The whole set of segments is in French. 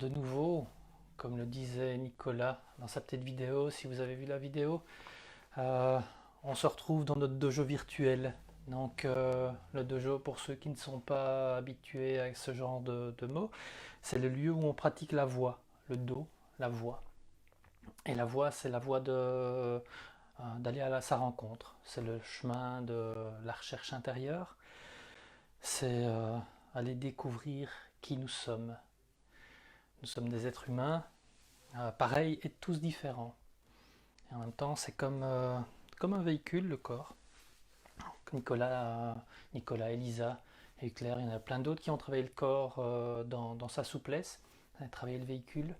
de nouveau, comme le disait Nicolas dans sa petite vidéo, si vous avez vu la vidéo, euh, on se retrouve dans notre dojo virtuel. Donc le dojo, pour ceux qui ne sont pas habitués à ce genre de mots, c'est le lieu où on pratique la voix, le do, la voix. Et la voix, c'est la voie d'aller à sa rencontre. C'est le chemin de la recherche intérieure. C'est aller découvrir qui nous sommes. Nous sommes des êtres humains, pareils et tous différents. Et en même temps, c'est comme un véhicule, le corps. Nicolas, Elisa et Claire, il y en a plein d'autres qui ont travaillé le corps dans sa souplesse, travaillé le véhicule.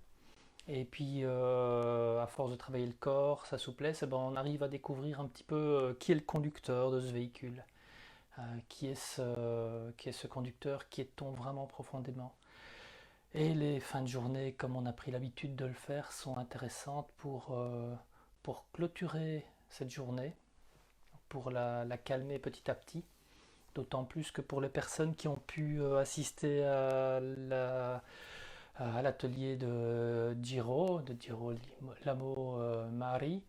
Et puis, à force de travailler le corps, sa souplesse, eh ben, on arrive à découvrir un petit peu qui est le conducteur de ce véhicule. Qui est ce conducteur, qui est-on vraiment profondément. Et les fins de journée, comme on a pris l'habitude de le faire, sont intéressantes pour clôturer cette journée, pour la calmer petit à petit. D'autant plus que pour les personnes qui ont pu assister à l'atelier de Giro Lamo Mari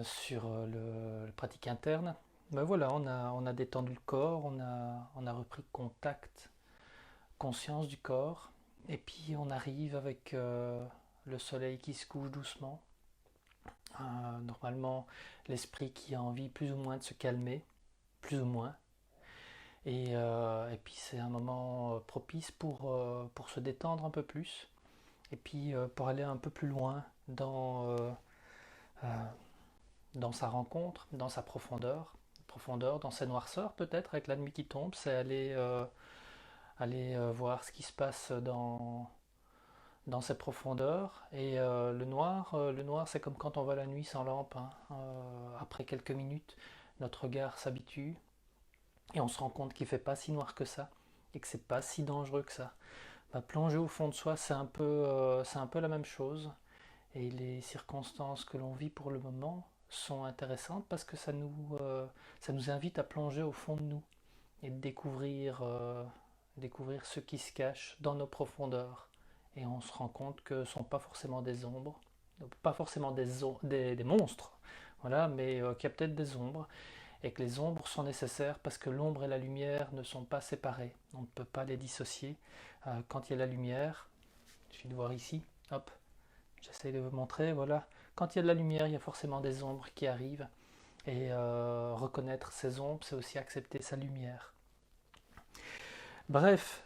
sur le pratique interne, ben voilà, on a détendu le corps, on a repris contact, conscience du corps, et puis on arrive avec le soleil qui se couche doucement. Normalement, l'esprit qui a envie plus ou moins de se calmer, plus ou moins. Et puis c'est un moment propice pour se détendre un peu plus. Et puis pour aller un peu plus loin euh, dans sa rencontre, dans sa profondeur, dans sa noirceur peut-être avec la nuit qui tombe, c'est aller voir ce qui se passe dans ses profondeurs. Et le noir, c'est comme quand on va la nuit sans lampe, hein. Après quelques minutes, notre regard s'habitue et on se rend compte qu'il ne fait pas si noir que ça et que c'est pas si dangereux que ça. Bah, plonger au fond de soi, c'est un peu la même chose. Et les circonstances que l'on vit pour le moment sont intéressantes parce que ça nous invite à plonger au fond de nous et de découvrir ce qui se cache dans nos profondeurs. Et on se rend compte que ce ne sont pas forcément des ombres, pas forcément des monstres, voilà, mais qu'il y a peut-être des ombres, et que les ombres sont nécessaires parce que l'ombre et la lumière ne sont pas séparées. On ne peut pas les dissocier. Quand il y a la lumière, je vais de voir ici, hop, j'essaie de vous montrer, voilà. Quand il y a de la lumière, il y a forcément des ombres qui arrivent. Et reconnaître ses ombres, c'est aussi accepter sa lumière. Bref,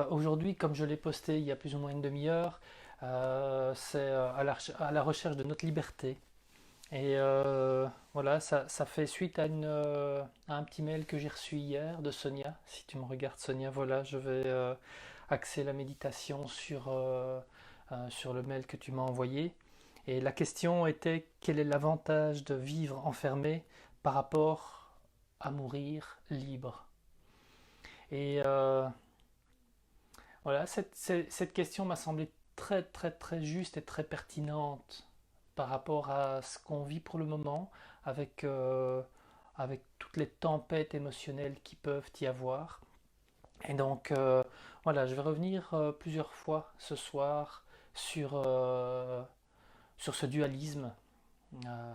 aujourd'hui, comme je l'ai posté il y a plus ou moins une demi-heure, c'est à la recherche de notre liberté. Et voilà, ça fait suite à un petit mail que j'ai reçu hier de Sonia. Si tu me regardes, Sonia, voilà, je vais axer la méditation sur le mail que tu m'as envoyé. Et la question était quel est l'avantage de vivre enfermé par rapport à mourir libre? Et voilà, cette question m'a semblé très très très juste et très pertinente par rapport à ce qu'on vit pour le moment, avec, avec toutes les tempêtes émotionnelles qui peuvent y avoir. Et donc voilà, je vais revenir plusieurs fois ce soir sur ce dualisme, euh,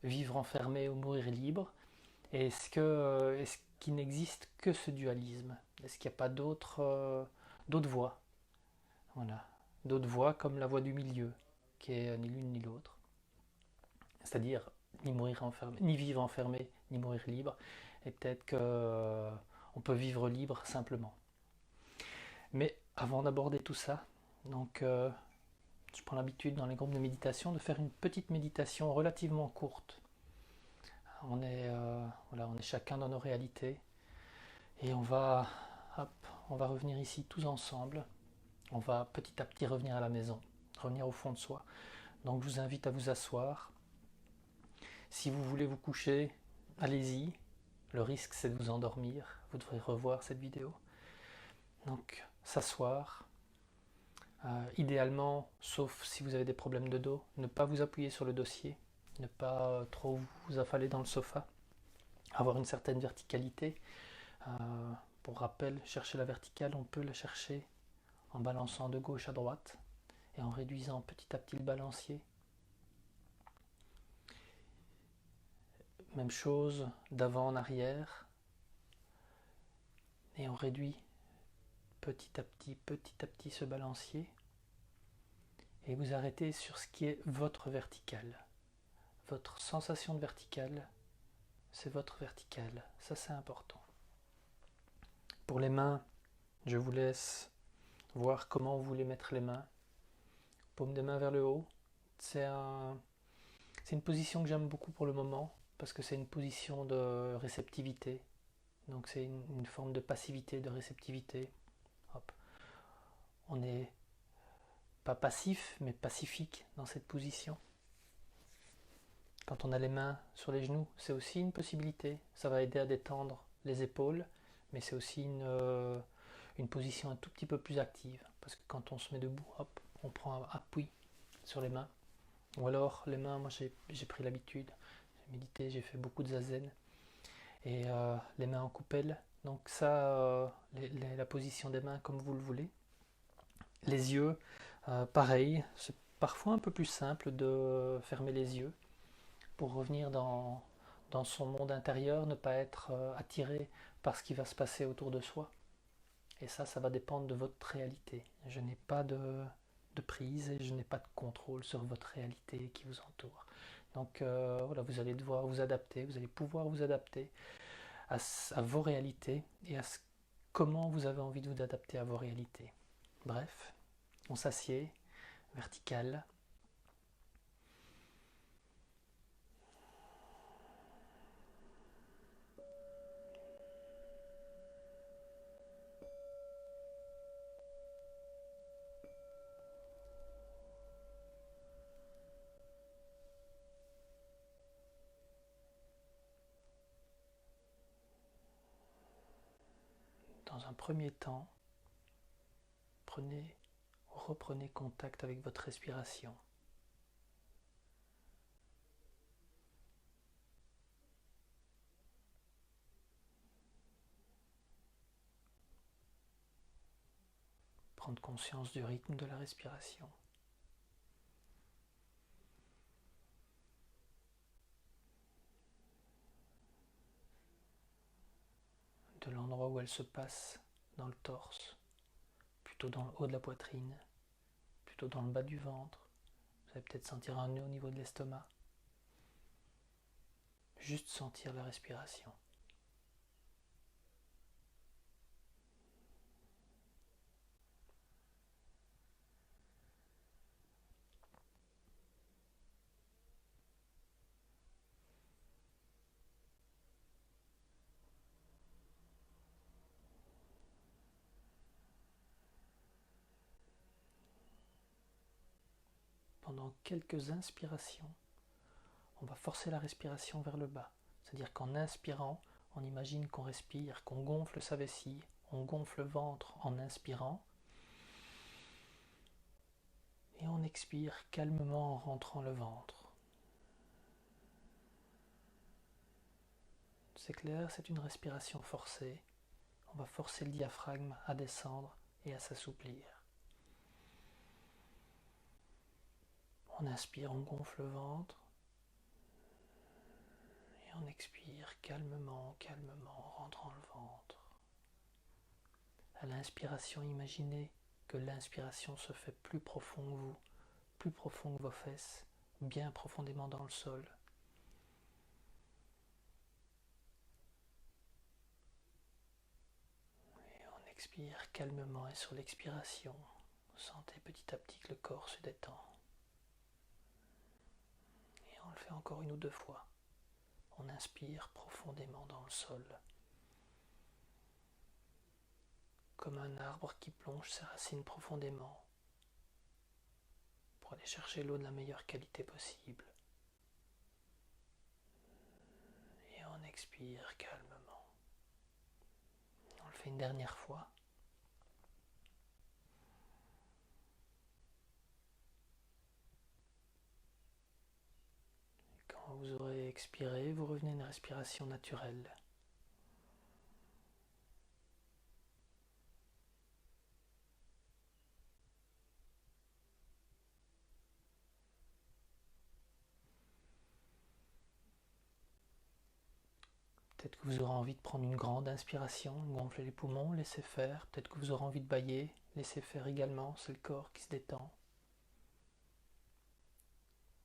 vivre enfermé ou mourir libre. Et est-ce qu'il n'existe que ce dualisme? Est-ce qu'il n'y a pas d'autres voies? Voilà. D'autres voies comme la voie du milieu, qui est ni l'une ni l'autre. C'est-à-dire ni mourir enfermé, ni vivre enfermé, ni mourir libre. Et peut-être que on peut vivre libre simplement. Mais avant d'aborder tout ça, donc je prends l'habitude dans les groupes de méditation de faire une petite méditation relativement courte. Voilà, on est chacun dans nos réalités et hop, on va revenir ici tous ensemble. On va petit à petit revenir à la maison, revenir au fond de soi. Donc je vous invite à vous asseoir. Si vous voulez vous coucher, allez-y. Le risque c'est de vous endormir. Vous devrez revoir cette vidéo. Donc s'asseoir. Idéalement, sauf si vous avez des problèmes de dos, ne pas vous appuyer sur le dossier, ne pas trop vous affaler dans le sofa, avoir une certaine verticalité. Pour rappel, chercher la verticale, on peut la chercher en balançant de gauche à droite et en réduisant petit à petit le balancier. Même chose d'avant en arrière et on réduit petit à petit ce balancier et vous arrêtez sur ce qui est votre vertical. Votre sensation de vertical, c'est votre vertical, ça c'est important. Pour les mains, je vous laisse voir comment vous voulez mettre les mains. Paume des mains vers le haut, c'est une position que j'aime beaucoup pour le moment parce que c'est une position de réceptivité. Donc c'est une forme de passivité, de réceptivité. Hop. On n'est pas passif, mais pacifique dans cette position. Quand on a les mains sur les genoux, c'est aussi une possibilité. Ça va aider à détendre les épaules, mais c'est aussi une position un tout petit peu plus active. Parce que quand on se met debout, hop, on prend un appui sur les mains. Ou alors les mains, moi j'ai pris l'habitude, j'ai médité, j'ai fait beaucoup de zazen. Et les mains en coupelle. Donc ça, la position des mains comme vous le voulez. Les yeux, pareil, c'est parfois un peu plus simple de fermer les yeux pour revenir dans son monde intérieur, ne pas être attiré par ce qui va se passer autour de soi. Et ça va dépendre de votre réalité. Je n'ai pas de prise et je n'ai pas de contrôle sur votre réalité qui vous entoure. Donc voilà, vous allez devoir vous adapter, vous allez pouvoir vous adapter à vos réalités et comment vous avez envie de vous adapter à vos réalités. Bref, on s'assied, vertical. Dans un premier temps, reprenez contact avec votre respiration. Prendre conscience du rythme de la respiration. De l'endroit où elle se passe dans le torse, plutôt dans le haut de la poitrine, plutôt dans le bas du ventre. Vous allez peut-être sentir un nœud au niveau de l'estomac. Juste sentir la respiration. Pendant quelques inspirations, on va forcer la respiration vers le bas. C'est-à-dire qu'en inspirant, on imagine qu'on respire, qu'on gonfle sa vessie, on gonfle le ventre en inspirant. Et on expire calmement en rentrant le ventre. C'est clair, c'est une respiration forcée. On va forcer le diaphragme à descendre et à s'assouplir. On inspire, on gonfle le ventre. Et on expire calmement, en rentrant le ventre. À l'inspiration, imaginez que l'inspiration se fait plus profond que vous, plus profond que vos fesses, bien profondément dans le sol. Et on expire calmement et sur l'expiration, vous sentez petit à petit que le corps se détend. Et on le fait encore une ou deux fois. On inspire profondément dans le sol. Comme un arbre qui plonge ses racines profondément pour aller chercher l'eau de la meilleure qualité possible. Et on expire calmement. On le fait une dernière fois. Et quand vous aurez expiré, vous revenez à une respiration naturelle. Peut-être que vous aurez envie de prendre une grande inspiration, gonfler les poumons, laisser faire. Peut-être que vous aurez envie de bâiller, laisser faire également. C'est le corps qui se détend.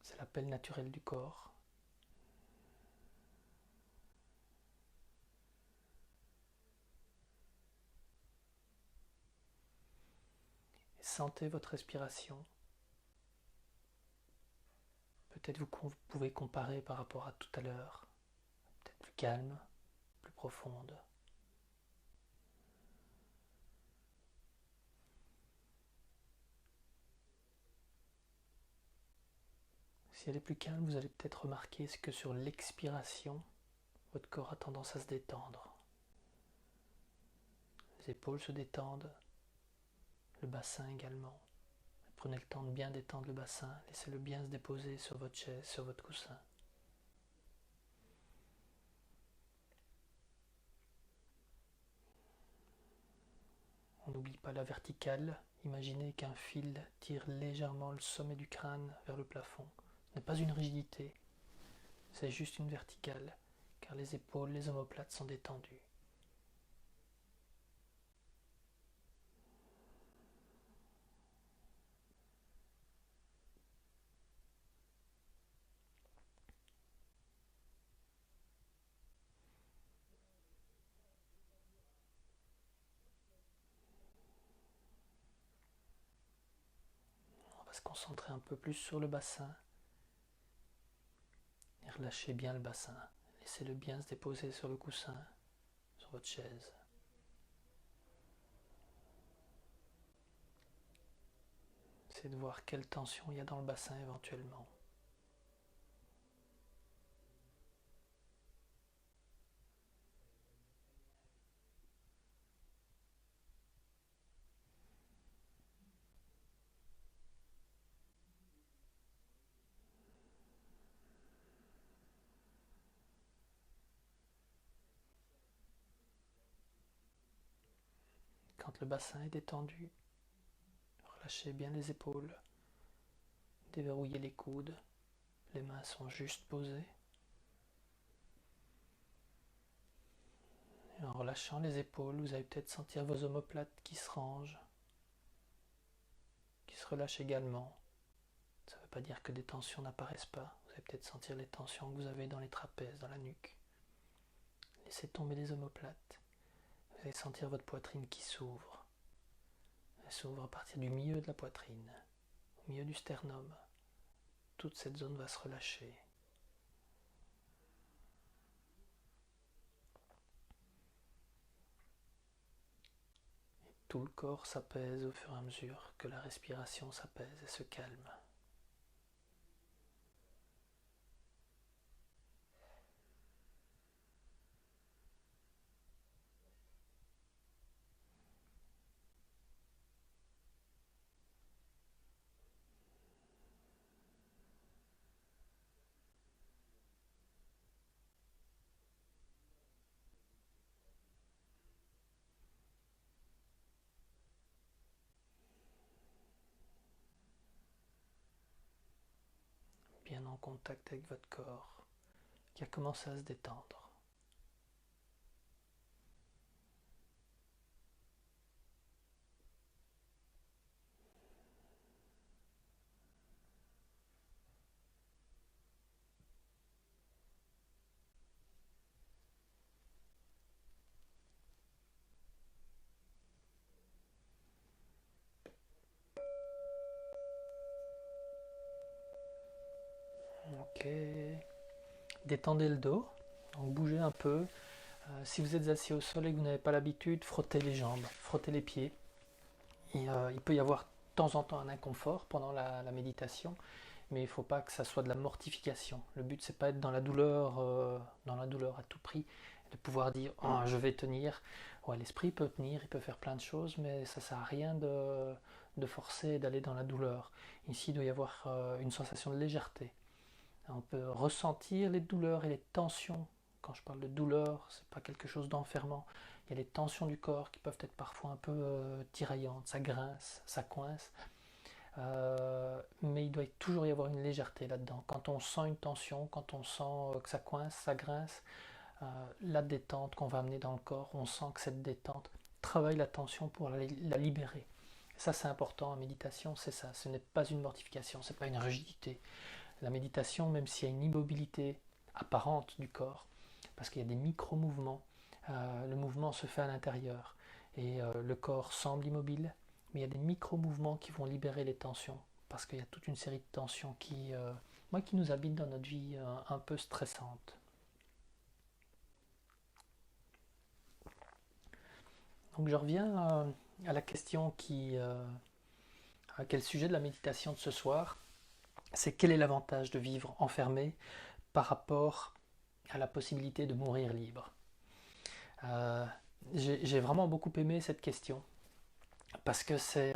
C'est l'appel naturel du corps. Et sentez votre respiration. Peut-être vous pouvez comparer par rapport à tout à l'heure. Peut-être plus calme, plus profonde. Si elle est plus calme, vous allez peut-être remarquer que sur l'expiration, votre corps a tendance à se détendre. Les épaules se détendent, le bassin également. Prenez le temps de bien détendre le bassin, laissez-le bien se déposer sur votre chaise, sur votre coussin. On n'oublie pas la verticale. Imaginez qu'un fil tire légèrement le sommet du crâne vers le plafond. Ce n'est pas une rigidité, c'est juste une verticale, car les épaules, les omoplates sont détendues. On va se concentrer un peu plus sur le bassin. Et relâchez bien le bassin. Laissez-le bien se déposer sur le coussin, sur votre chaise. Essayez de voir quelle tension il y a dans le bassin éventuellement. Quand le bassin est détendu, relâchez bien les épaules, déverrouillez les coudes, les mains sont juste posées. Et en relâchant les épaules, vous allez peut-être sentir vos omoplates qui se rangent, qui se relâchent également. Ça ne veut pas dire que des tensions n'apparaissent pas. Vous allez peut-être sentir les tensions que vous avez dans les trapèzes, dans la nuque. Laissez tomber les omoplates. Vous allez sentir votre poitrine qui s'ouvre. Elle s'ouvre à partir du milieu de la poitrine, au milieu du sternum. Toute cette zone va se relâcher. Et tout le corps s'apaise au fur et à mesure que la respiration s'apaise et se calme. Bien en contact avec votre corps qui a commencé à se détendre. Ok. Détendez le dos, donc bougez un peu. Si vous êtes assis au sol et que vous n'avez pas l'habitude, frottez les jambes, frottez les pieds. Et, il peut y avoir de temps en temps un inconfort pendant la méditation, mais il ne faut pas que ça soit de la mortification. Le but, c'est pas être dans la douleur à tout prix, de pouvoir dire oh, je vais tenir. Ouais, l'esprit peut tenir, il peut faire plein de choses, mais ça ne sert à rien de forcer et d'aller dans la douleur. Ici, il doit y avoir une sensation de légèreté. On peut ressentir les douleurs et les tensions. Quand je parle de douleur, c'est pas quelque chose d'enfermant. Il y a les tensions du corps qui peuvent être parfois un peu tiraillantes, ça grince, ça coince. Mais il doit toujours y avoir une légèreté là-dedans. Quand on sent une tension, quand on sent que ça coince, ça grince, la détente qu'on va amener dans le corps. On sent que cette détente travaille la tension pour la libérer. Ça, c'est important en méditation, c'est ça. Ce n'est pas une mortification, ce n'est pas une rigidité. La méditation, même s'il y a une immobilité apparente du corps, parce qu'il y a des micro-mouvements, le mouvement se fait à l'intérieur et le corps semble immobile, mais il y a des micro-mouvements qui vont libérer les tensions, parce qu'il y a toute une série de tensions qui nous habitent dans notre vie un peu stressante. Donc je reviens à la question à quel sujet de la méditation de ce soir, c'est quel est l'avantage de vivre enfermé par rapport à la possibilité de mourir libre. Euh, j'ai vraiment beaucoup aimé cette question parce que c'est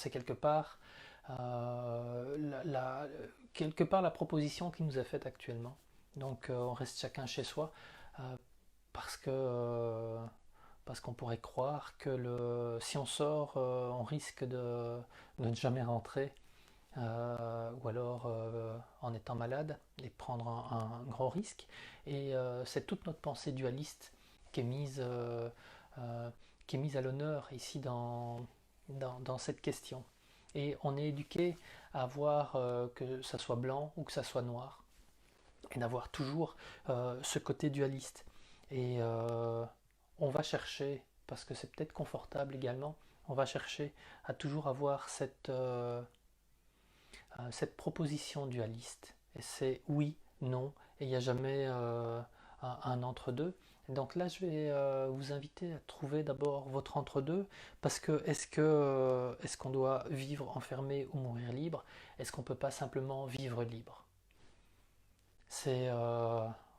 quelque part la proposition qui nous est faite actuellement. Donc on reste chacun chez soi euh, parce que parce qu'on pourrait croire que si on sort, on risque de ne jamais rentrer, ou alors en étant malade et prendre un gros risque. Et c'est toute notre pensée dualiste qui est euh, qui est mise à l'honneur ici dans cette question. Et on est éduqué à voir que ça soit blanc ou que ça soit noir, et d'avoir toujours ce côté dualiste. Et on va chercher, parce que c'est peut-être confortable également, on va chercher à toujours avoir cette proposition dualiste. Et c'est oui, non, et il n'y a jamais un entre-deux. Donc là, je vais vous inviter à trouver d'abord votre entre-deux, parce que est-ce qu'on doit vivre enfermé ou mourir libre? Est-ce qu'on ne peut pas simplement vivre libre? C'est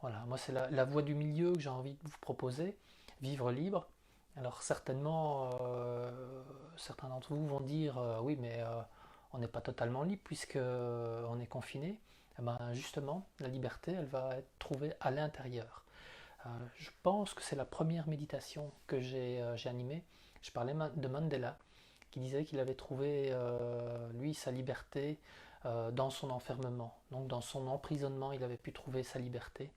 voilà, moi c'est la voie du milieu que j'ai envie de vous proposer, vivre libre. Alors certainement, certains d'entre vous vont dire oui, mais on n'est pas totalement libre puisque on est confiné. Eh ben, justement, la liberté, elle va être trouvée à l'intérieur. Je pense que c'est la première méditation que j'ai animée. Je parlais de Mandela, qui disait qu'il avait trouvé, lui, sa liberté dans son enfermement. Donc dans son emprisonnement, il avait pu trouver sa liberté.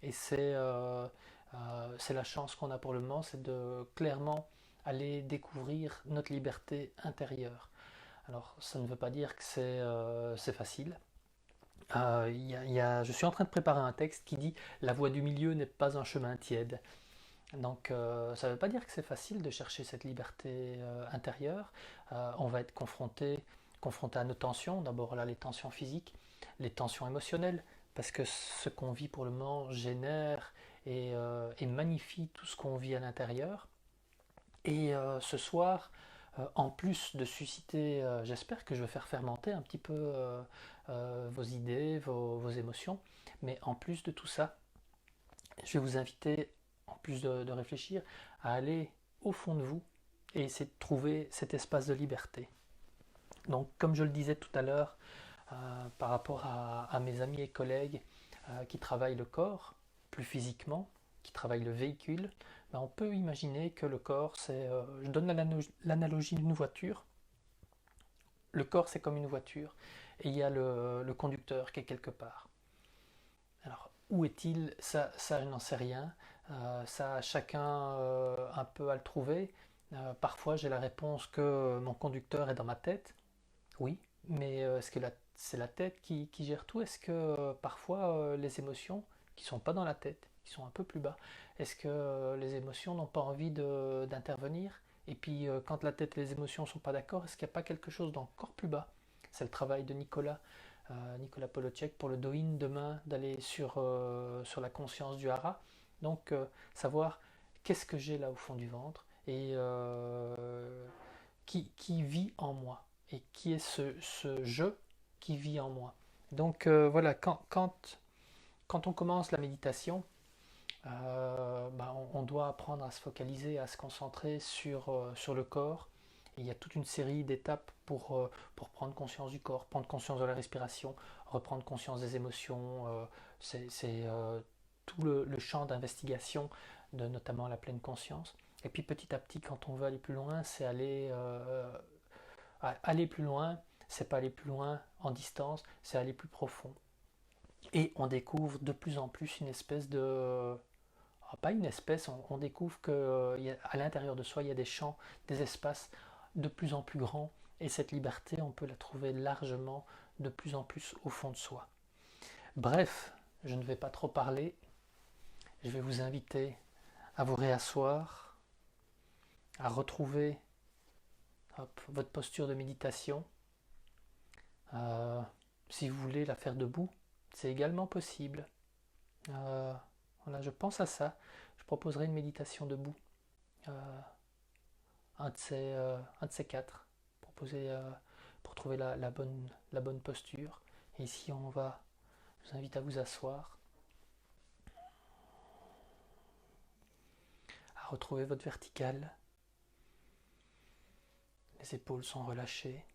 Et c'est la chance qu'on a pour le moment, c'est de clairement aller découvrir notre liberté intérieure. Alors ça ne veut pas dire que c'est facile. Je suis en train de préparer un texte qui dit la voie du milieu n'est pas un chemin tiède. Donc ça ne veut pas dire que c'est facile de chercher cette liberté intérieure. On va être confronté à nos tensions, d'abord là les tensions physiques, les tensions émotionnelles, parce que ce qu'on vit pour le moment génère et magnifie tout ce qu'on vit à l'intérieur. Et ce soir, en plus de susciter, j'espère que je vais faire fermenter un petit peu vos idées, vos émotions, mais en plus de tout ça, je vais vous inviter, en plus de réfléchir, à aller au fond de vous et essayer de trouver cet espace de liberté. Donc, comme je le disais tout à l'heure, par rapport à mes amis et collègues qui travaillent le corps, plus physiquement, qui travaillent le véhicule, ben on peut imaginer que le corps, je donne l'analogie d'une voiture. Le corps, c'est comme une voiture, et il y a le conducteur qui est quelque part. Alors, où est-il? Ça, je n'en sais rien. Ça, chacun un peu à le trouver. Parfois, j'ai la réponse que mon conducteur est dans ma tête. Oui, mais est-ce que c'est la tête qui gère tout? Est-ce que parfois les émotions qui sont pas dans la tête, qui sont un peu plus bas, est-ce que les émotions n'ont pas envie d'intervenir? Et puis quand la tête et les émotions sont pas d'accord, est-ce qu'il n'y a pas quelque chose d'encore plus bas? C'est le travail de Nicolas Polotchek pour le Doin demain, d'aller sur la conscience du hara. Donc savoir qu'est-ce que j'ai là au fond du ventre et qui vit en moi et qui est ce je qui vit en moi. Donc voilà, quand on commence la méditation, on doit apprendre à se focaliser, à se concentrer sur le corps. Et il y a toute une série d'étapes pour prendre conscience du corps, prendre conscience de la respiration, reprendre conscience des émotions. C'est tout le champ d'investigation de notamment la pleine conscience. Et puis petit à petit, quand on veut aller plus loin, c'est aller plus loin, c'est pas aller plus loin en distance, c'est aller plus profond. Et on découvre de plus en plus une espèce pas une espèce, on découvre qu'à l'intérieur de soi, il y a des champs, des espaces de plus en plus grands, et cette liberté, on peut la trouver largement de plus en plus au fond de soi. Bref, je ne vais pas trop parler, je vais vous inviter à vous réasseoir, à retrouver votre posture de méditation. Euh, si vous voulez la faire debout, c'est également possible. Voilà, je pense à ça. Je proposerai une méditation debout. Euh, un de ces quatre. Proposer, pour trouver la bonne posture. Et ici, je vous invite à vous asseoir, à retrouver votre verticale. Les épaules sont relâchées.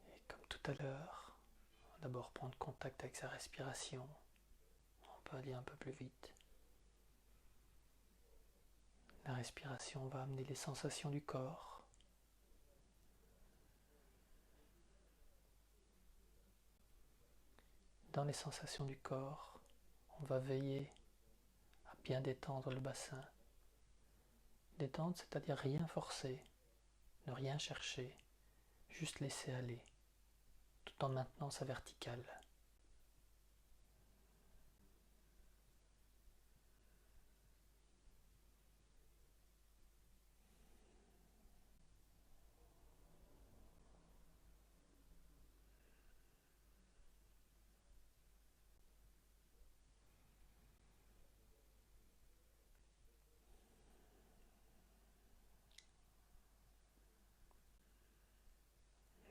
Et comme tout à l'heure, on va d'abord prendre contact avec sa respiration. On peut aller un peu plus vite. La respiration va amener les sensations du corps. Dans les sensations du corps, on va veiller à bien détendre le bassin. Détendre, c'est-à-dire rien forcer, ne rien chercher, juste laisser aller, tout en maintenant sa verticale.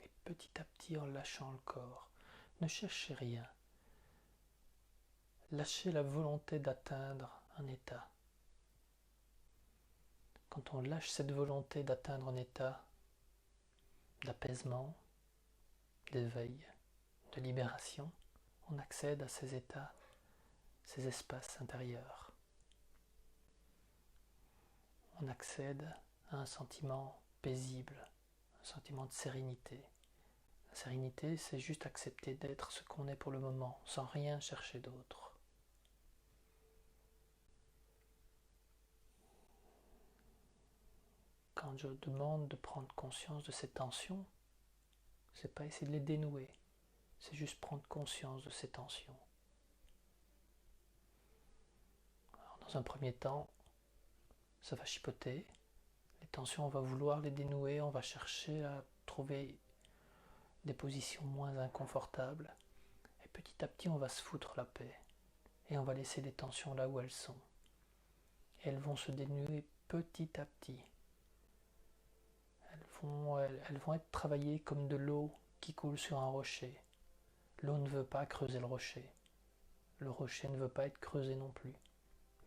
Et petit à petit, en lâchant le corps, ne cherchez rien. Lâchez la volonté d'atteindre un état. Quand on lâche cette volonté d'atteindre un état d'apaisement, d'éveil, de libération, on accède à ces états, ces espaces intérieurs. On accède à un sentiment paisible, un sentiment de sérénité. La sérénité, c'est juste accepter d'être ce qu'on est pour le moment, sans rien chercher d'autre. Quand je demande de prendre conscience de ces tensions, c'est pas essayer de les dénouer, c'est juste prendre conscience de ces tensions. Alors, dans un premier temps, ça va chipoter. Les tensions, on va vouloir les dénouer, on va chercher à trouver des positions moins inconfortables. Et petit à petit, on va se foutre la paix. Et on va laisser les tensions là où elles sont. Et elles vont se dénouer petit à petit. Elles vont être travaillées comme de l'eau qui coule sur un rocher. L'eau ne veut pas creuser le rocher. Le rocher ne veut pas être creusé non plus.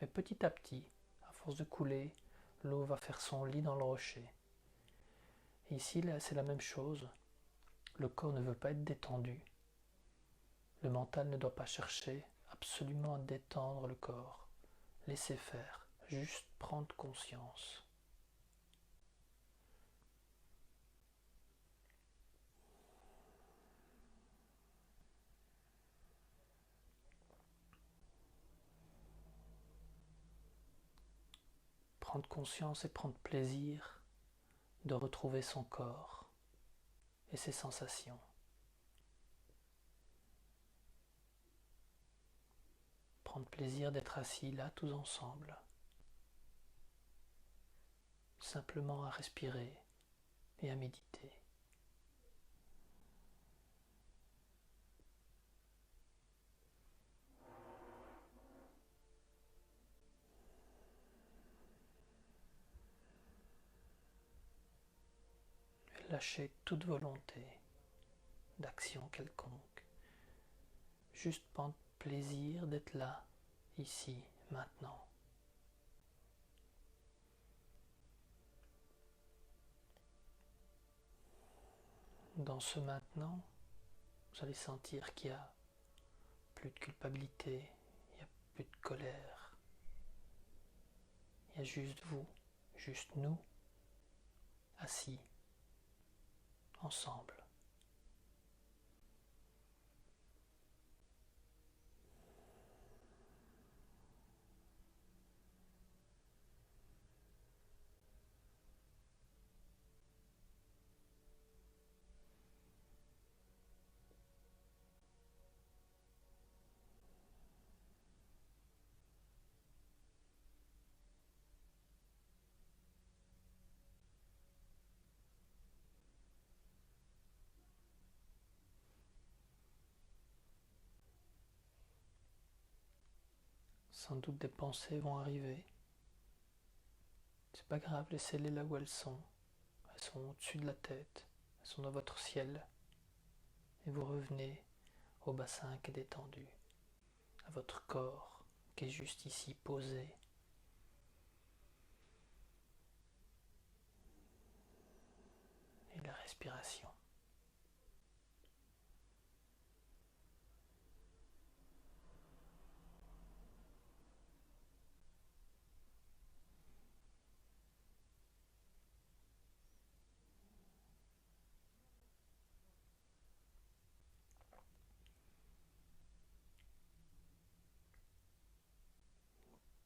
Mais petit à petit, à force de couler, l'eau va faire son lit dans le rocher. Et ici, là, c'est la même chose. Le corps ne veut pas être détendu. Le mental ne doit pas chercher absolument à détendre le corps. Laissez faire, juste prendre conscience. Prendre conscience et prendre plaisir de retrouver son corps et ses sensations. Prendre plaisir d'être assis là tous ensemble, simplement à respirer et à méditer. Et lâcher toute volonté d'action quelconque, juste prendre plaisir d'être là, ici, maintenant. Dans ce maintenant, vous allez sentir qu'il y a plus de culpabilité, il n'y a plus de colère. Il y a juste vous, juste nous, assis, ensemble. Sans doute des pensées vont arriver. C'est pas grave, laissez-les là où elles sont. Elles sont au-dessus de la tête, elles sont dans votre ciel. Et vous revenez au bassin qui est détendu, à votre corps qui est juste ici posé. Et la respiration.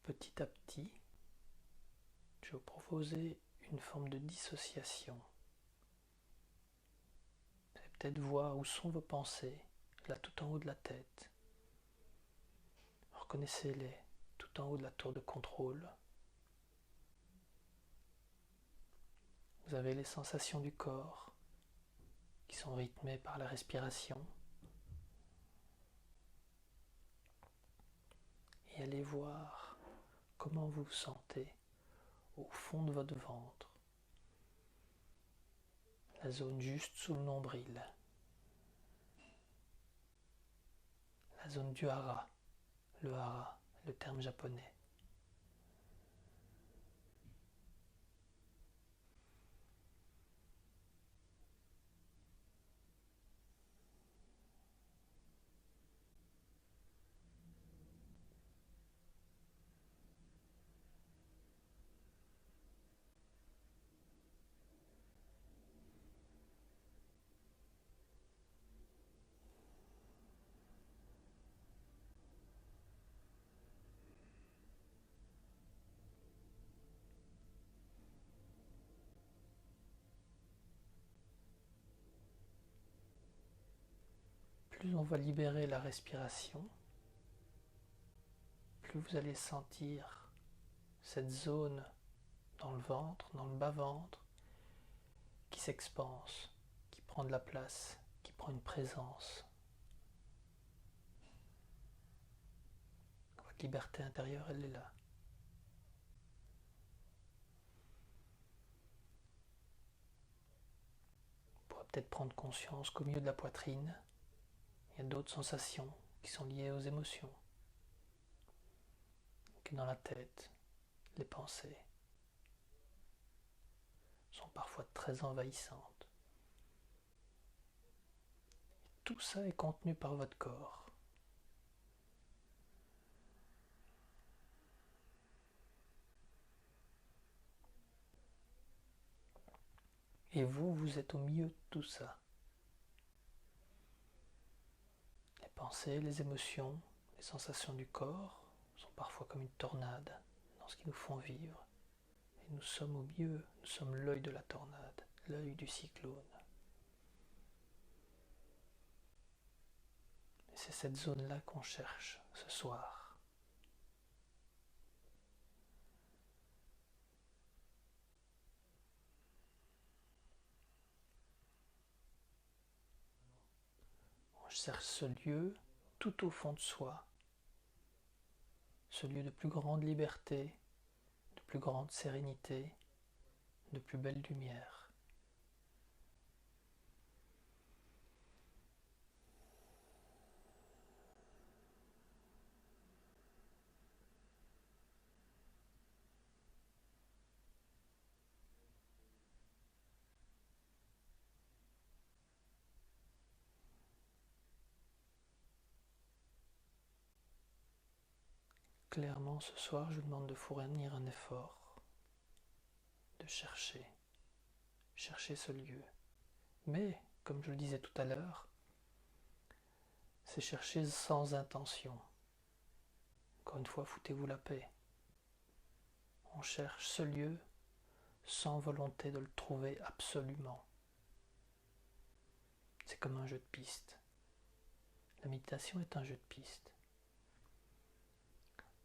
Petit à petit, je vais vous proposer une forme de dissociation. Vous allez peut-être voir où sont vos pensées, là tout en haut de la tête. Reconnaissez-les tout en haut de la tour de contrôle. Vous avez les sensations du corps qui sont rythmées par la respiration. Et allez voir comment vous vous sentez au fond de votre ventre, la zone juste sous le nombril, la zone du hara, le terme japonais. Plus on va libérer la respiration, plus vous allez sentir cette zone dans le ventre, dans le bas-ventre, qui s'expanse, qui prend de la place, qui prend une présence. Votre liberté intérieure, elle est là. Vous pourrez peut-être prendre conscience qu'au milieu de la poitrine, il y a d'autres sensations qui sont liées aux émotions, que dans la tête, les pensées sont parfois très envahissantes. Tout ça est contenu par votre corps. Et vous, vous êtes au milieu de tout ça. Les pensées, les émotions, les sensations du corps sont parfois comme une tornade dans ce qui nous font vivre. Et nous sommes au milieu, nous sommes l'œil de la tornade, l'œil du cyclone. Et c'est cette zone-là qu'on cherche ce soir. On cherche ce lieu tout au fond de soi, ce lieu de plus grande liberté, de plus grande sérénité, de plus belle lumière. clairement, ce soir, je vous demande de fournir un effort, de chercher ce lieu. Mais, comme je le disais tout à l'heure, c'est chercher sans intention. Encore une fois, foutez-vous la paix. On cherche ce lieu sans volonté de le trouver absolument. C'est comme un jeu de piste. La méditation est un jeu de piste.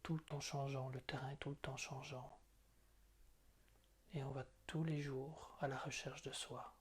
Tout le temps changeant, le terrain est tout le temps changeant. Et on va tous les jours à la recherche de soi.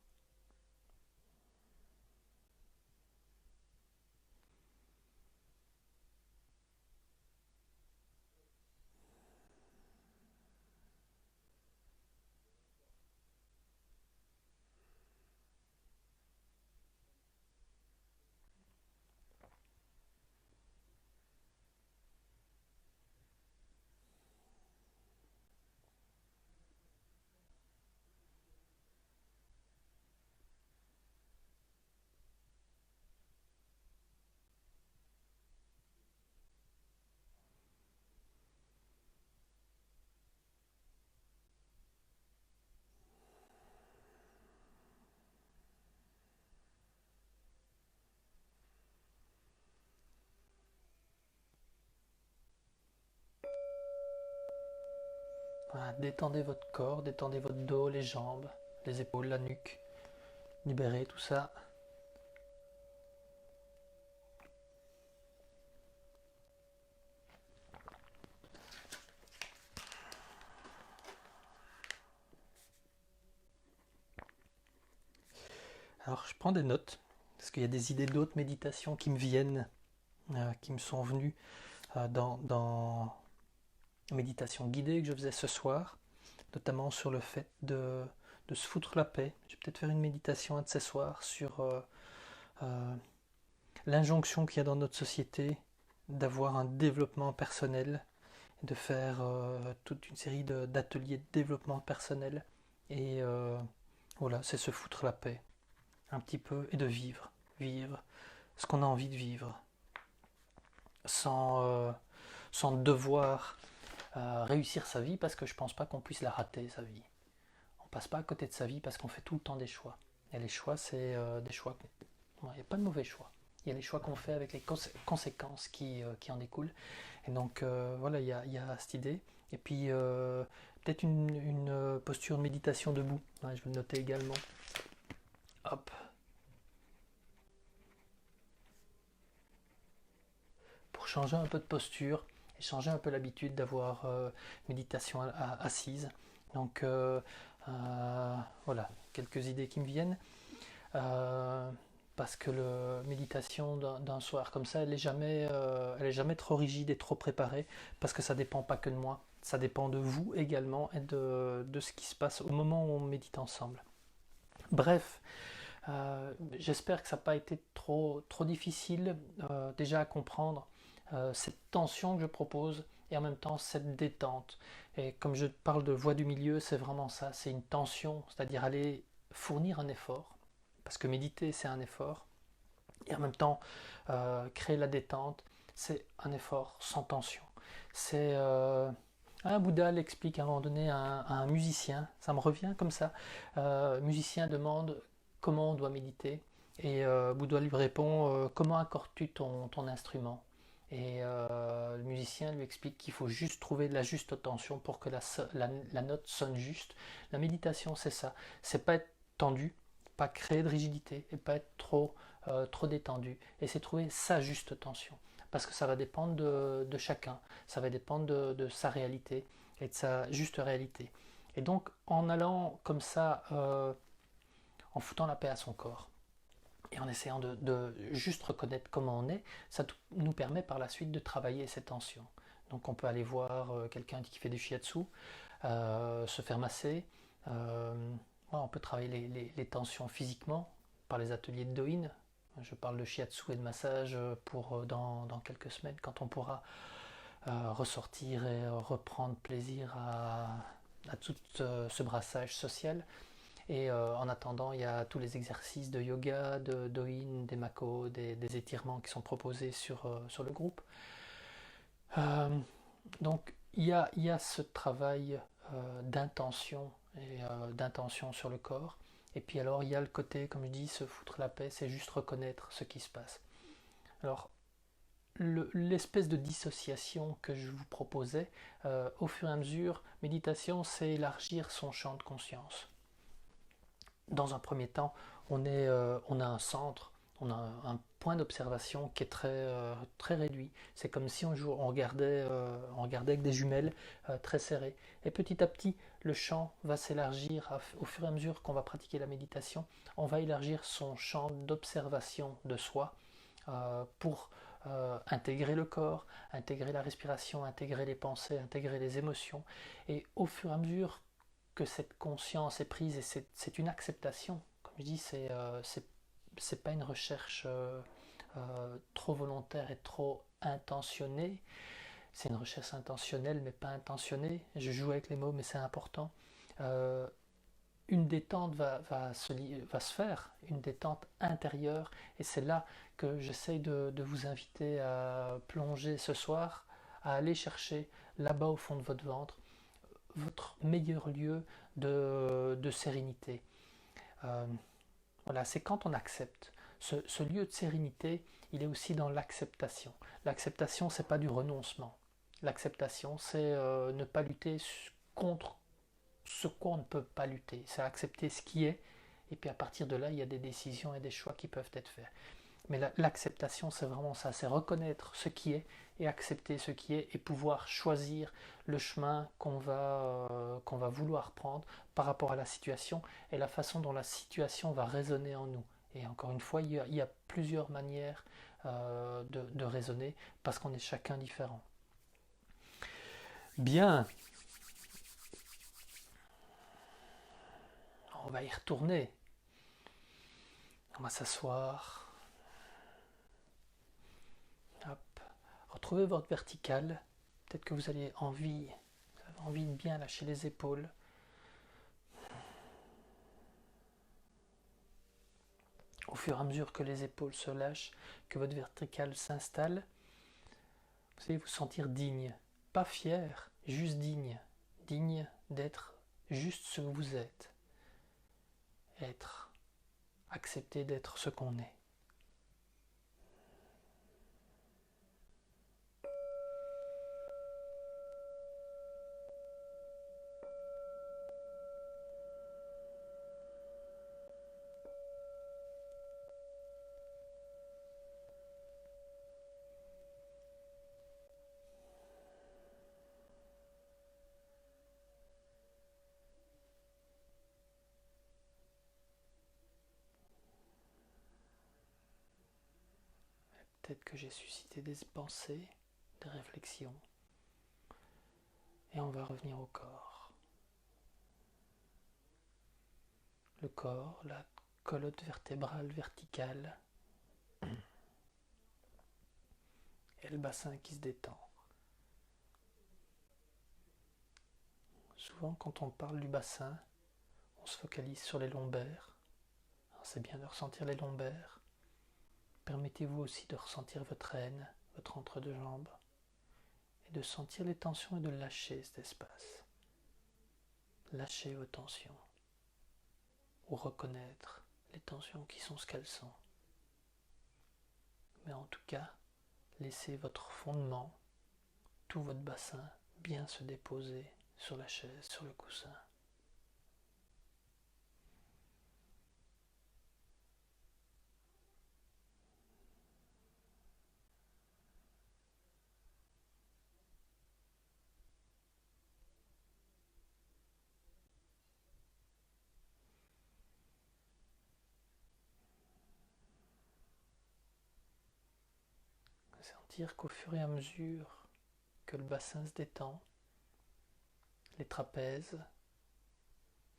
Voilà, détendez votre corps, détendez votre dos, les jambes, les épaules, la nuque. Libérez tout ça. Alors je prends des notes, parce qu'il y a des idées d'autres méditations qui me viennent, qui me sont venues dans la méditation guidée que je faisais ce soir, notamment sur le fait de se foutre la paix. Je vais peut-être faire une méditation un de ces soirs sur l'injonction qu'il y a dans notre société d'avoir un développement personnel, de faire toute une série d'ateliers de développement personnel. Et voilà, c'est se foutre la paix un petit peu et de vivre ce qu'on a envie de vivre, sans devoir réussir sa vie, parce que je pense pas qu'on puisse la rater, sa vie. On passe pas à côté de sa vie parce qu'on fait tout le temps des choix. Et les choix, c'est des choix. Il n'y a pas de mauvais choix. Il y a les choix qu'on fait avec les conséquences qui en découlent. Et donc voilà, il y a cette idée. Et puis peut-être une posture de méditation debout. Ouais, je vais le noter également. Hop. Pour changer un peu de posture et changer un peu l'habitude d'avoir méditation assise. Donc voilà, quelques idées qui me viennent. Euh, Parce que la méditation d'un soir comme ça, elle est jamais trop rigide et trop préparée, parce que ça dépend pas que de moi, ça dépend de vous également et de ce qui se passe au moment où on médite ensemble. Bref, j'espère que ça n'a pas été trop difficile déjà à comprendre cette tension que je propose et en même temps cette détente. Et comme je parle de voie du milieu, c'est vraiment ça, c'est une tension, c'est-à-dire aller fournir un effort, parce que méditer c'est un effort, et en même temps créer la détente, c'est un effort sans tension. C'est un Bouddha l'explique à un moment donné à un musicien, ça me revient comme ça. Le musicien demande comment on doit méditer, et Bouddha lui répond comment accordes-tu ton instrument. Et le musicien lui explique qu'il faut juste trouver la juste tension pour que la note sonne juste. La méditation, c'est ça. C'est pas être tendu, pas créer de rigidité et pas être trop détendu. Et c'est trouver sa juste tension. Parce que ça va dépendre de chacun. Ça va dépendre de sa réalité et de sa juste réalité. Et donc, en allant comme ça, en foutant la paix à son corps, et en essayant de juste reconnaître comment on est, ça nous permet par la suite de travailler ces tensions. Donc on peut aller voir quelqu'un qui fait du shiatsu, se faire masser, on peut travailler les tensions physiquement par les ateliers de Doin. Je parle de shiatsu et de massage pour dans quelques semaines, quand on pourra ressortir et reprendre plaisir à tout ce brassage social. Et en attendant, il y a tous les exercices de yoga, de Doin, des mako, des étirements qui sont proposés sur le groupe. Euh, Donc il y a ce travail d'intention et d'intention sur le corps. Et puis alors il y a le côté, comme je dis, se foutre la paix, c'est juste reconnaître ce qui se passe. Alors l'espèce de dissociation que je vous proposais, au fur et à mesure, méditation, c'est élargir son champ de conscience. Dans un premier temps, on a un centre, on a un point d'observation qui est très réduit. C'est comme si on regardait avec des jumelles très serrées. Et petit à petit, le champ va s'élargir au fur et à mesure qu'on va pratiquer la méditation. On va élargir son champ d'observation de soi pour intégrer le corps, intégrer la respiration, intégrer les pensées, intégrer les émotions. Et au fur et à mesure que cette conscience est prise, et c'est une acceptation, comme je dis, c'est pas une recherche trop volontaire et trop intentionnée, c'est une recherche intentionnelle mais pas intentionnée. Je joue avec les mots mais c'est important. Euh, une détente va se faire, une détente intérieure, et c'est là que j'essaye de vous inviter à plonger ce soir, à aller chercher là-bas au fond de votre ventre, votre meilleur lieu de sérénité. Euh, voilà, c'est quand on accepte. Ce lieu de sérénité, il est aussi dans l'acceptation. L'acceptation, c'est pas du renoncement. L'acceptation, c'est ne pas lutter contre ce quoi on ne peut pas lutter. C'est accepter ce qui est, et puis à partir de là, il y a des décisions et des choix qui peuvent être faits. Mais l'acceptation, c'est vraiment ça, c'est reconnaître ce qui est et accepter ce qui est et pouvoir choisir le chemin qu'on va vouloir prendre par rapport à la situation et la façon dont la situation va résonner en nous. Et encore une fois, il y a plusieurs manières de raisonner parce qu'on est chacun différent. Bien, on va y retourner. On va s'asseoir. Hop. Retrouvez votre verticale. Peut-être que vous avez envie de bien lâcher les épaules. Au fur et à mesure que les épaules se lâchent, que votre verticale s'installe, vous allez vous sentir digne. Pas fier, juste digne. Digne d'être juste ce que vous êtes. Être. Accepter d'être ce qu'on est. Peut-être que j'ai suscité des pensées, des réflexions. Et on va revenir au corps. Le corps, la colonne vertébrale verticale et le bassin qui se détend. Souvent, quand on parle du bassin, on se focalise sur les lombaires. C'est bien de ressentir les lombaires. Permettez-vous aussi de ressentir votre aine, votre entre-deux-jambes, et de sentir les tensions et de lâcher cet espace. Lâchez vos tensions, ou reconnaître les tensions qui sont ce qu'elles sont. Mais en tout cas, laissez votre fondement, tout votre bassin, bien se déposer sur la chaise, sur le coussin. Sentir qu'au fur et à mesure que le bassin se détend, les trapèzes,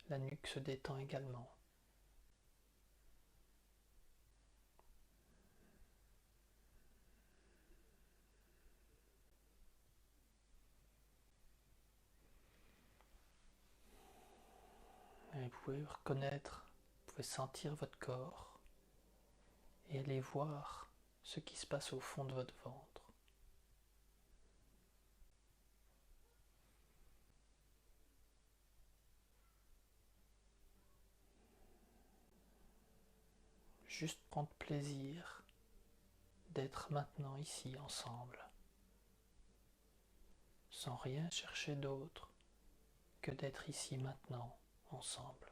la nuque se détend également. Et vous pouvez reconnaître, vous pouvez sentir votre corps et aller voir ce qui se passe au fond de votre ventre. juste prendre plaisir d'être maintenant ici ensemble, sans rien chercher d'autre que d'être ici maintenant ensemble.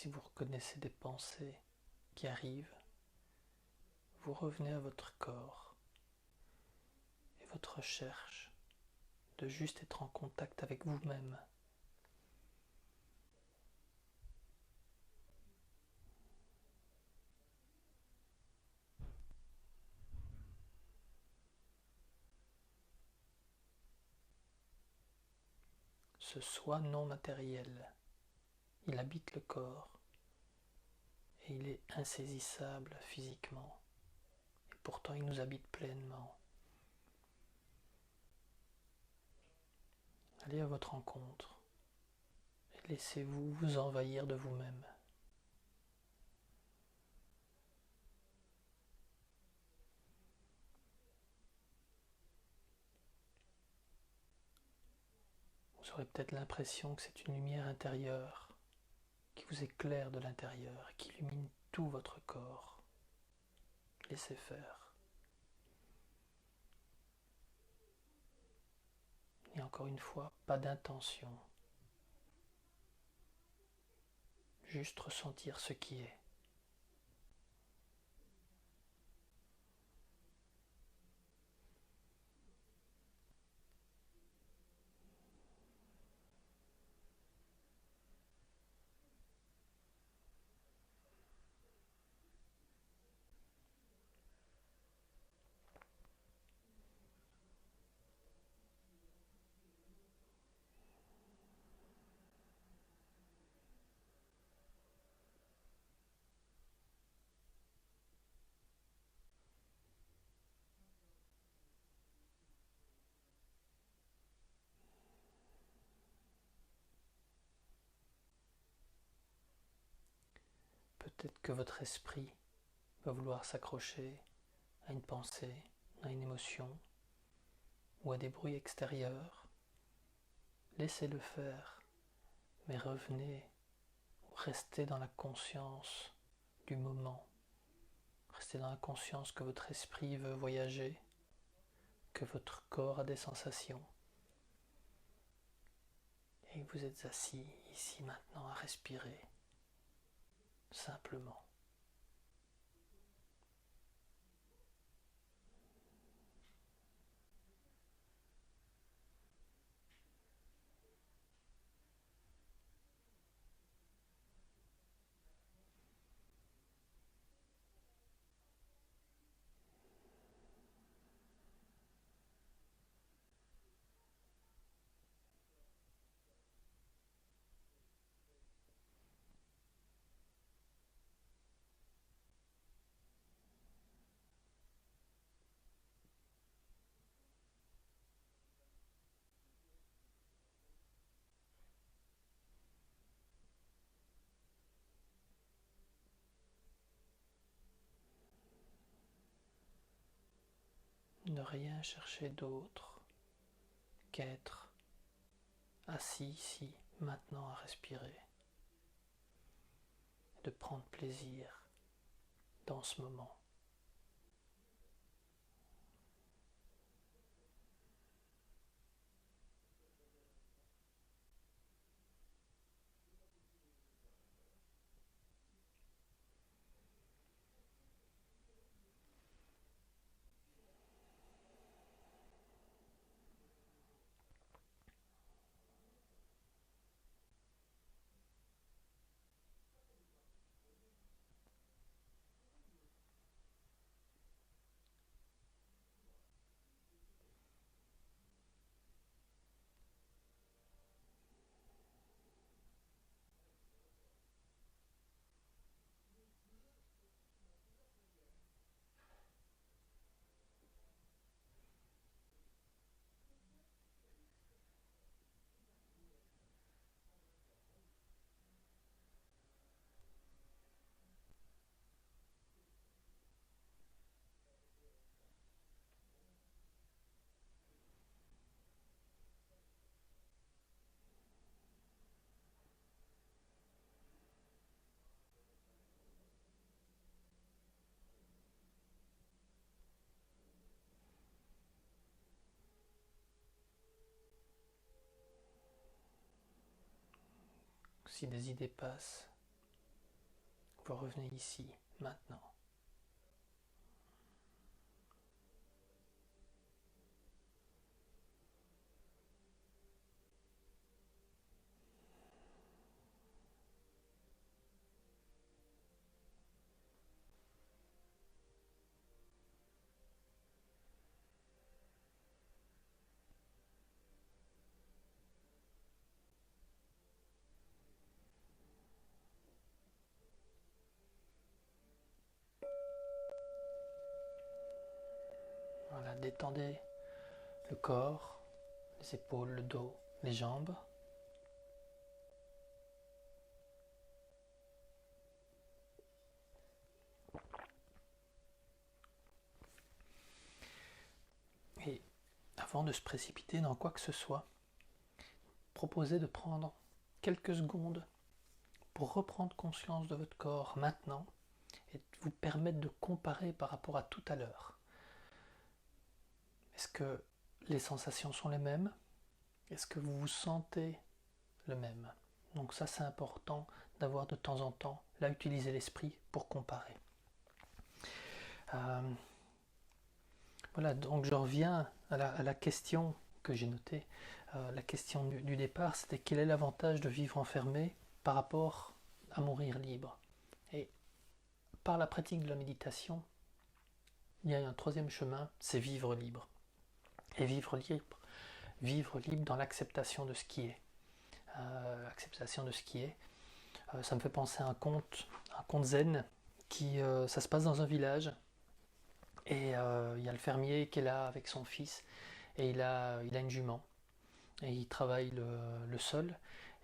Si vous reconnaissez des pensées qui arrivent, vous revenez à votre corps et votre recherche de juste être en contact avec vous-même. Ce soi non matériel, il habite le corps et il est insaisissable physiquement. Et pourtant il nous habite pleinement. Allez à votre rencontre et laissez-vous vous envahir de vous-même. Vous aurez peut-être l'impression que c'est une lumière intérieure qui vous éclaire de l'intérieur, qui illumine tout votre corps. Laissez faire. Et encore une fois, pas d'intention. Juste ressentir ce qui est. Peut-être que votre esprit va vouloir s'accrocher à une pensée, à une émotion ou à des bruits extérieurs. Laissez-le faire, mais revenez ou restez dans la conscience du moment. Restez dans la conscience que votre esprit veut voyager, que votre corps a des sensations et que vous êtes assis ici maintenant à respirer simplement. Ne rien chercher d'autre qu'être assis ici, maintenant à respirer, de prendre plaisir dans ce moment. si des idées passent, vous revenez ici, maintenant. Voilà, détendez le corps, les épaules, le dos, les jambes. Et avant de se précipiter dans quoi que ce soit, proposez de prendre quelques secondes pour reprendre conscience de votre corps maintenant et vous permettre de comparer par rapport à tout à l'heure. Est-ce que les sensations sont les mêmes? Est-ce que vous vous sentez le même? Donc ça, c'est important d'avoir de temps en temps, là, utiliser l'esprit pour comparer. Voilà, donc je reviens à la question que j'ai notée. La question du départ, c'était quel est l'avantage de vivre enfermé par rapport à mourir libre? Et par la pratique de la méditation, il y a un troisième chemin, c'est vivre libre. Et vivre libre dans l'acceptation de ce qui est. L'acceptation de ce qui est. Ça me fait penser à un conte zen qui, ça se passe dans un village et il y a le fermier qui est là avec son fils et il a une jument et il travaille le sol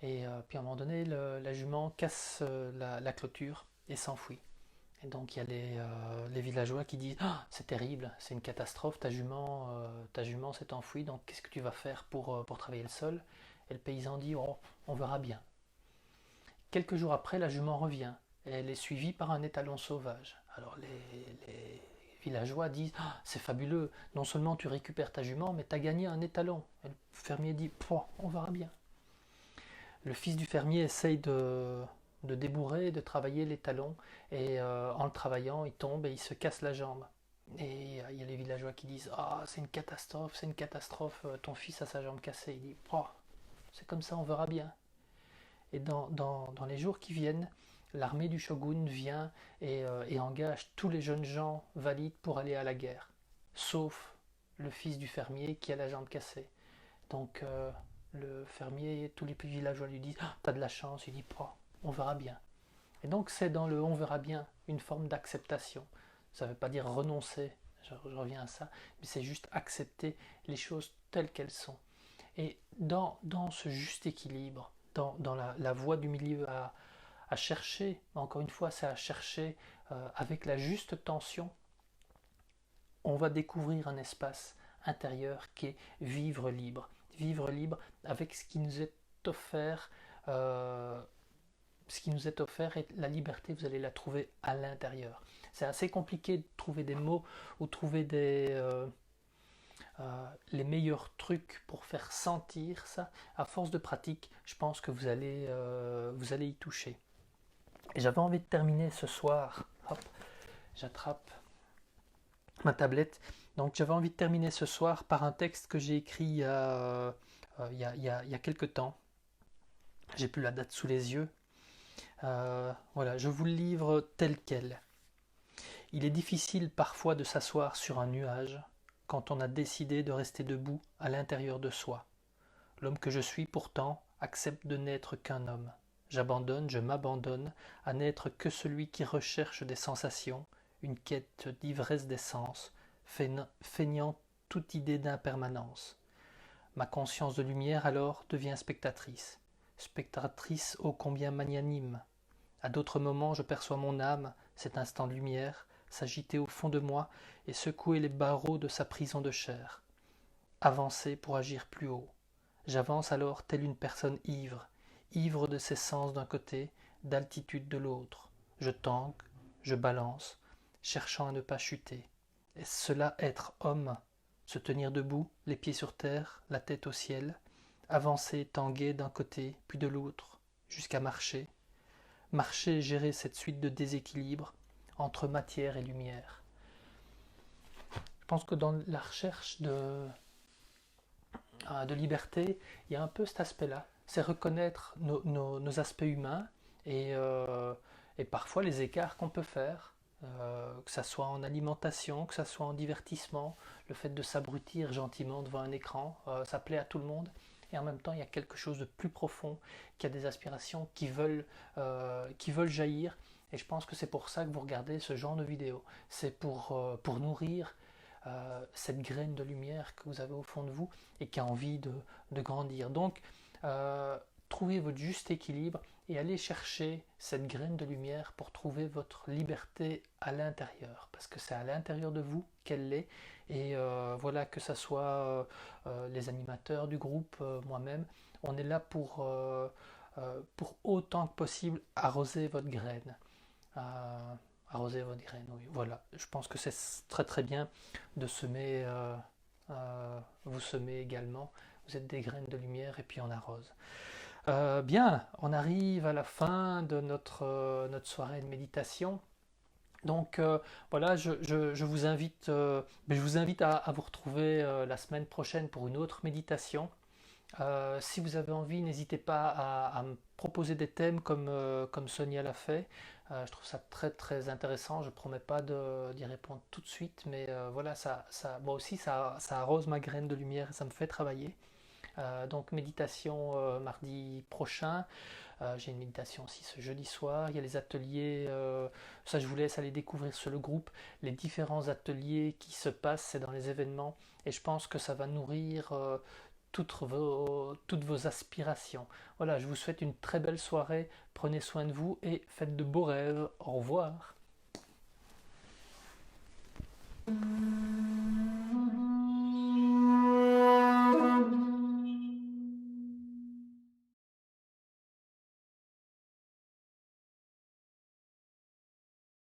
et puis à un moment donné la jument casse la clôture et s'enfuit. Et donc il y a les villageois qui disent ah, c'est terrible, c'est une catastrophe, ta jument s'est enfuie, donc qu'est-ce que tu vas faire pour travailler le sol? Et le paysan dit oh, on verra bien. Quelques jours après, la jument revient et elle est suivie par un étalon sauvage. Alors les villageois disent ah, c'est fabuleux, non seulement tu récupères ta jument, mais tu as gagné un étalon. Et le fermier dit on verra bien. Le fils du fermier essaye de débourrer, de travailler l'étalon, et en le travaillant, il tombe et il se casse la jambe. Et il y a les villageois qui disent ah, c'est une catastrophe, ton fils a sa jambe cassée. Il dit c'est comme ça, on verra bien. Et dans les jours qui viennent, l'armée du shogun vient et engage tous les jeunes gens valides pour aller à la guerre, sauf le fils du fermier qui a la jambe cassée. Donc le fermier, tous les villageois lui disent ah, t'as de la chance, il dit on verra bien. Et donc c'est dans le on verra bien une forme d'acceptation. Ça ne veut pas dire renoncer, je reviens à ça, mais c'est juste accepter les choses telles qu'elles sont. Et dans ce juste équilibre, dans la voie du milieu à chercher, encore une fois, c'est à chercher avec la juste tension, on va découvrir un espace intérieur qui est vivre libre. Vivre libre avec ce qui nous est offert, et la liberté, vous allez la trouver à l'intérieur. C'est assez compliqué de trouver des mots ou trouver les meilleurs trucs pour faire sentir ça. À force de pratique, je pense que vous allez y toucher. Et j'avais envie de terminer ce soir. Hop, j'attrape ma tablette. Donc j'avais envie de terminer ce soir par un texte que j'ai écrit il y a quelques temps. J'ai plus la date sous les yeux. Voilà, je vous le livre tel quel. Il est difficile parfois de s'asseoir sur un nuage quand on a décidé de rester debout à l'intérieur de soi. L'homme que je suis pourtant accepte de n'être qu'un homme. J'abandonne, je m'abandonne à n'être que celui qui recherche des sensations, une quête d'ivresse des sens, feignant toute idée d'impermanence. Ma conscience de lumière alors devient spectatrice, spectatrice ô combien magnanime. À d'autres moments je perçois mon âme, cet instant de lumière, s'agiter au fond de moi et secouer les barreaux de sa prison de chair. Avancer pour agir plus haut. J'avance alors telle une personne ivre, ivre de ses sens d'un côté, d'altitude de l'autre. Je tangue, je balance, cherchant à ne pas chuter. Est-ce cela être homme? Se tenir debout, les pieds sur terre, la tête au ciel, avancer, tanguer d'un côté, puis de l'autre, jusqu'à marcher. Marcher et gérer cette suite de déséquilibres entre matière et lumière. Je pense que dans la recherche de liberté, il y a un peu cet aspect-là. C'est reconnaître nos aspects humains et parfois les écarts qu'on peut faire, que ça soit en alimentation, que ça soit en divertissement, le fait de s'abrutir gentiment devant un écran, ça plaît à tout le monde. Et en même temps, il y a quelque chose de plus profond, qui a des aspirations qui veulent jaillir. Et je pense que c'est pour ça que vous regardez ce genre de vidéos. C'est pour nourrir cette graine de lumière que vous avez au fond de vous et qui a envie de grandir. Donc, trouvez votre juste équilibre et allez chercher cette graine de lumière pour trouver votre liberté à l'intérieur, parce que c'est à l'intérieur de vous qu'elle l'est. Et voilà, que ce soit les animateurs du groupe, moi-même, on est là pour autant que possible arroser votre graine. Euh, Arroser votre graine, oui. Voilà, je pense que c'est très très bien de semer, vous semez également, vous êtes des graines de lumière et puis on arrose. Bien, on arrive à la fin de notre soirée de méditation. Donc voilà, je vous invite à vous retrouver la semaine prochaine pour une autre méditation. Si vous avez envie, n'hésitez pas à me proposer des thèmes comme Sonia l'a fait. Je trouve ça très très intéressant. Je ne promets pas d'y répondre tout de suite, mais voilà, moi aussi, ça arrose ma graine de lumière et ça me fait travailler. Donc méditation mardi prochain. J'ai une méditation aussi ce jeudi soir. Il y a les ateliers, ça je vous laisse aller découvrir sur le groupe les différents ateliers qui se passent, c'est dans les événements. Et je pense que ça va nourrir toutes vos aspirations. Voilà, je vous souhaite une très belle soirée, prenez soin de vous et faites de beaux rêves. Au revoir.